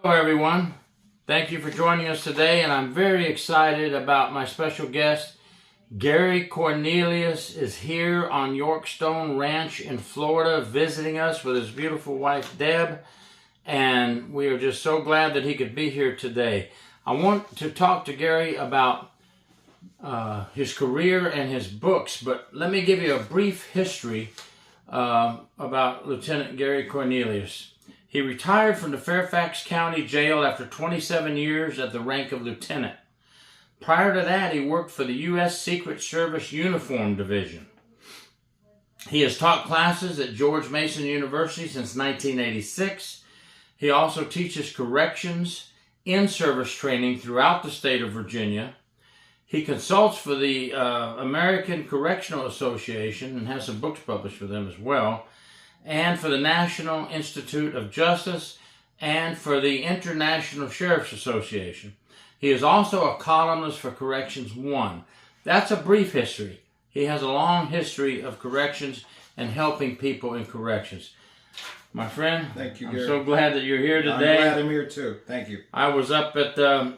Hello everyone, thank you for joining us today, and I'm very excited about my special guest. Gary Cornelius is here on Yorkstone Ranch in Florida visiting us with his beautiful wife Deb, and we are just so glad that he could be here today. I want to talk to Gary about his career and his books, but let me give you a brief history about Lieutenant Gary Cornelius. He retired from the Fairfax County Jail after 27 years at the rank of lieutenant. Prior to that, he worked for the U.S. Secret Service Uniform Division. He has taught classes at George Mason University since 1986. He also teaches corrections in-service training throughout the state of Virginia. He consults for the American Correctional Association and has some books published for them as well, and for the National Institute of Justice, and for the International Sheriff's Association. He is also a columnist for Corrections 1. That's a brief history. He has a long history of corrections and helping people in corrections. My friend, thank you, Gary. I'm so glad that you're here today. I'm glad I'm here too. Thank you. I was up at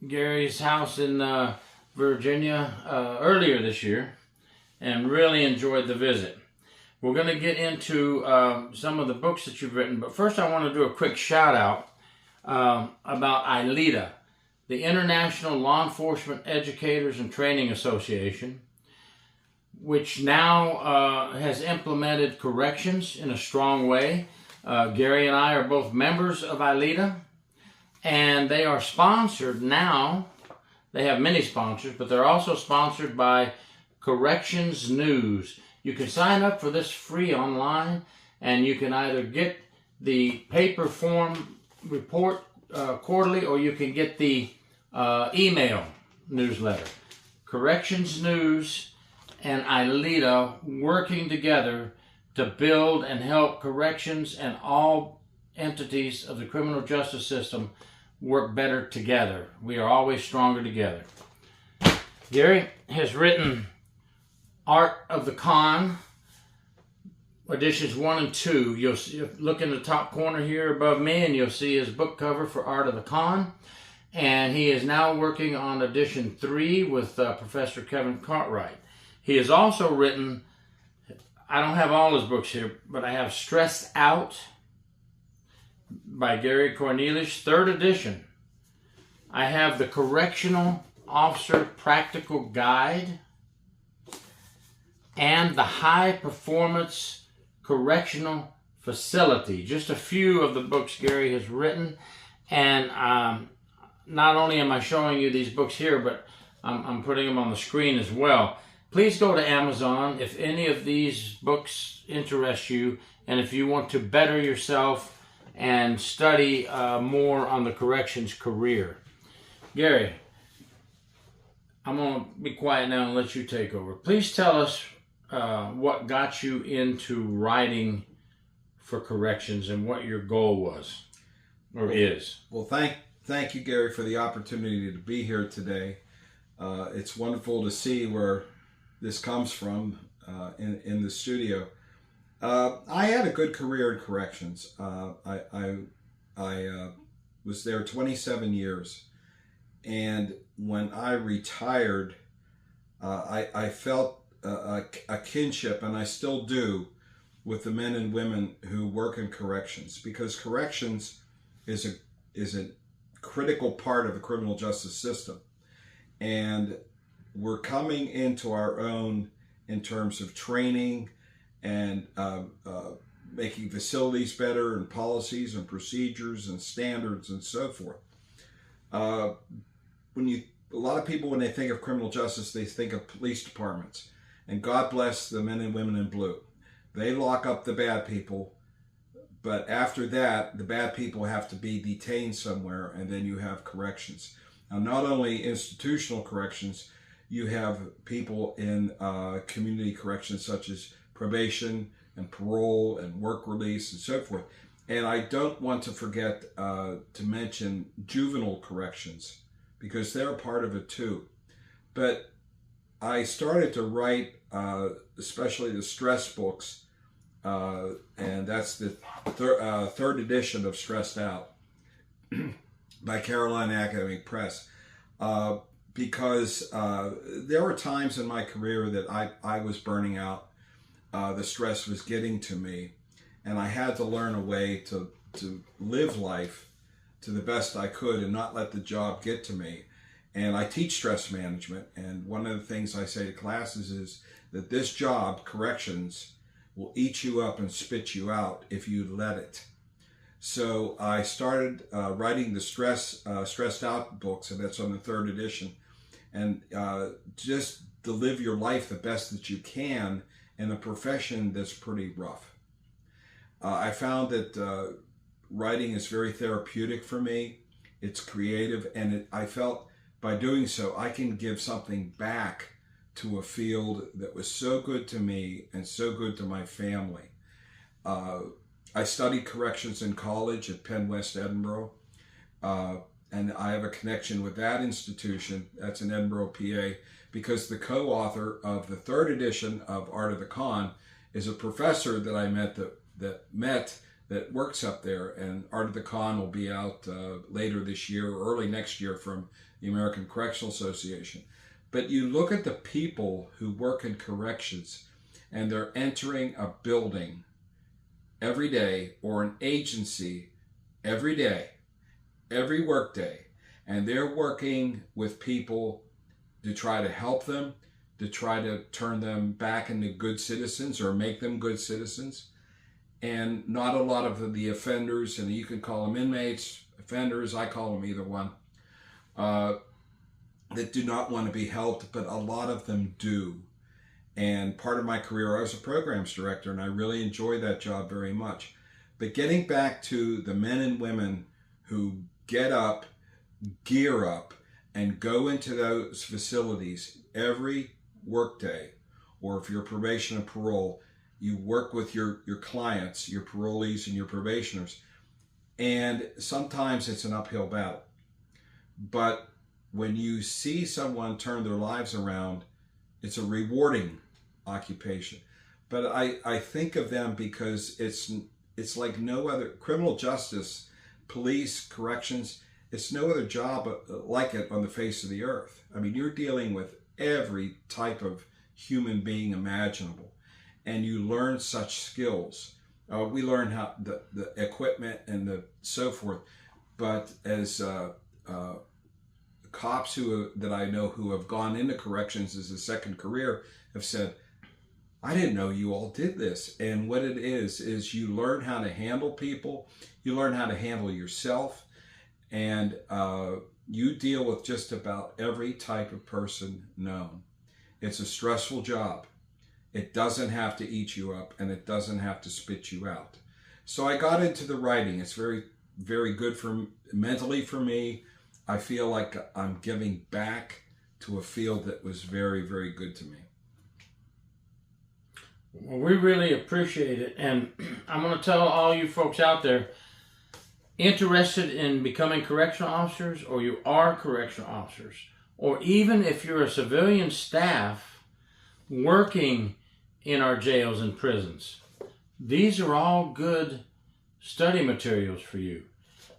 Gary's house in Virginia earlier this year and really enjoyed the visit. We're going to get into some of the books that you've written, but first I want to do a quick shout out about ILETA, the International Law Enforcement Educators and Training Association, which now has implemented corrections in a strong way. Gary and I are both members of ILETA, and they are sponsored now. They have many sponsors, but they're also sponsored by Corrections News. You can sign up for this free online, and you can either get the paper form report quarterly, or you can get the email newsletter. Corrections News and ILETA working together to build and help corrections and all entities of the criminal justice system work better together. We are always stronger together. Gary has written Art of the Con, editions 1 and 2. You'll look in the top corner here above me, and you'll see his book cover for Art of the Con. And he is now working on edition 3 with Professor Kevin Cartwright. He has also written, I don't have all his books here, but I have Stressed Out by Gary Cornelius, 3rd edition. I have the Correctional Officer Practical Guide, and the High Performance Correctional Facility. Just a few of the books Gary has written, and not only am I showing you these books here, but I'm putting them on the screen as well. Please go to Amazon if any of these books interest you, and if you want to better yourself and study more on the corrections career. Gary, I'm going to be quiet now and let you take over. Please tell us what got you into writing for corrections and what your goal was or is. Well, thank you, Gary, for the opportunity to be here today. It's wonderful to see where this comes from in the studio. I had a good career in corrections. I was there 27 years, and when I retired, I felt a kinship, and I still do, with the men and women who work in corrections, because corrections is a critical part of the criminal justice system, and we're coming into our own in terms of training and making facilities better, and policies and procedures and standards and so forth. A lot of people, when they think of criminal justice, they think of police departments. And God bless the men and women in blue. They lock up the bad people, but after that, the bad people have to be detained somewhere, and then you have corrections. Now, not only institutional corrections, you have people in community corrections such as probation and parole and work release and so forth. And I don't want to forget to mention juvenile corrections, because they're a part of it too. But I started to write especially the stress books, and that's the third edition of Stressed Out. by Carolina Academic Press, because there were times in my career that I was burning out. The stress was getting to me, and I had to learn a way to live life to the best I could and not let the job get to me. And I teach stress management, and one of the things I say to classes is that this job, corrections, will eat you up and spit you out if you let it. So I started writing the Stressed Out books, and that's on the 3rd edition. And just to live your life the best that you can in a profession that's pretty rough. I found that writing is very therapeutic for me. It's creative, and I felt by doing so, I can give something back to a field that was so good to me and so good to my family. I studied corrections in college at Penn West Edinburgh, and I have a connection with that institution. That's in Edinburgh, PA, because the co-author of the 3rd edition of Art of the Con is a professor that I met that works up there, and Art of the Con will be out later this year or early next year from the American Correctional Association. But you look at the people who work in corrections, and they're entering a building every day or an agency every day, every work day, and they're working with people to try to help them, to try to turn them back into good citizens or make them good citizens. And not a lot of the offenders, and you can call them inmates, offenders, I call them either one, that do not want to be helped, but a lot of them do. And part of my career, I was a programs director, and I really enjoy that job very much. But getting back to the men and women who get up, gear up, and go into those facilities every workday, or if you're probation and parole, you work with your clients, your parolees and your probationers, and sometimes it's an uphill battle. But when you see someone turn their lives around, it's a rewarding occupation. But I think of them because it's like no other, criminal justice, police, corrections, it's no other job like it on the face of the earth. I mean, you're dealing with every type of human being imaginable, and you learn such skills. We learn how the equipment and the so forth, but as cops that I know who have gone into corrections as a second career have said, I didn't know you all did this. And what it is you learn how to handle people, you learn how to handle yourself, and you deal with just about every type of person known. It's a stressful job. It doesn't have to eat you up, and it doesn't have to spit you out. So I got into the writing. It's very, very good mentally for me. I feel like I'm giving back to a field that was very, very good to me. Well, we really appreciate it. And I'm going to tell all you folks out there interested in becoming correctional officers, or you are correctional officers, or even if you're a civilian staff working in our jails and prisons, these are all good study materials for you.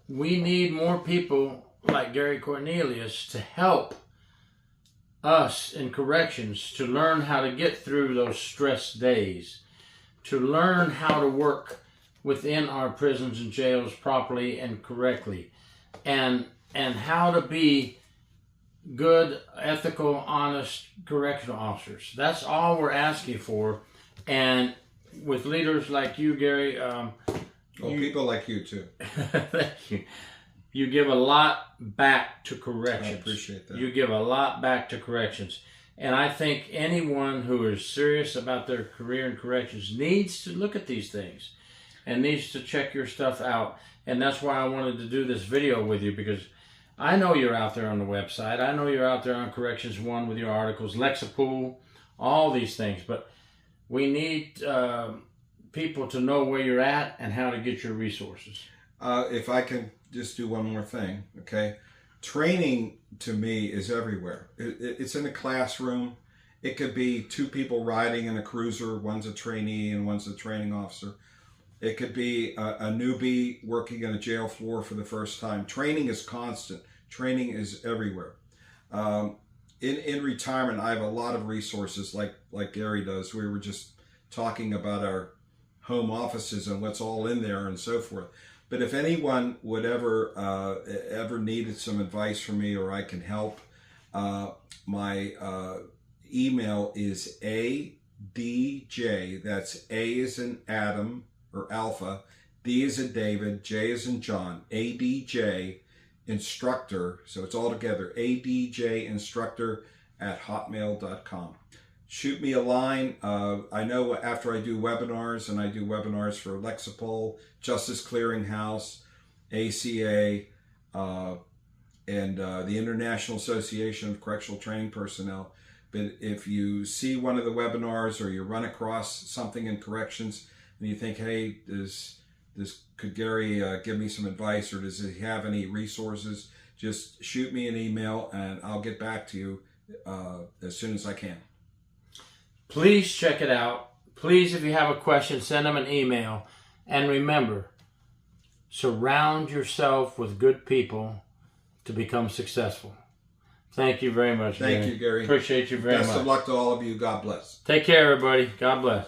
We need more people like Gary Cornelius to help us in corrections to learn how to get through those stress days, to learn how to work within our prisons and jails properly and correctly, and how to be good, ethical, honest correctional officers. That's all we're asking for. And with leaders like you, Gary, people like you too. Thank you. You give a lot back to corrections. I appreciate that. You give a lot back to corrections. And I think anyone who is serious about their career in corrections needs to look at these things and needs to check your stuff out. And that's why I wanted to do this video with you, because I know you're out there on the website. I know you're out there on Corrections One with your articles, Lexapool, all these things. But we need people to know where you're at and how to get your resources. If I can just do one more thing, okay? Training to me is everywhere. It's in a classroom. It could be two people riding in a cruiser. One's a trainee and one's a training officer. It could be a newbie working in a jail floor for the first time. Training is constant. Training is everywhere. In retirement, I have a lot of resources like Gary does. We were just talking about our home offices and what's all in there and so forth. But if anyone would ever needed some advice from me or I can help, my email is ADJ. That's A as in Adam or Alpha, D as in David, J as in John, ADJ instructor. So it's all together, ADJ instructor @hotmail.com. Shoot me a line. I know after I do webinars, and I do webinars for Lexipol, Justice Clearinghouse, ACA, and the International Association of Correctional Training Personnel. But if you see one of the webinars or you run across something in corrections and you think, hey, could Gary give me some advice, or does he have any resources, just shoot me an email and I'll get back to you as soon as I can. Please check it out. Please, if you have a question, send them an email. And remember, surround yourself with good people to become successful. Thank you very much, Gary. Thank you, Gary. Appreciate you very much. Best of luck to all of you. God bless. Take care, everybody. God bless.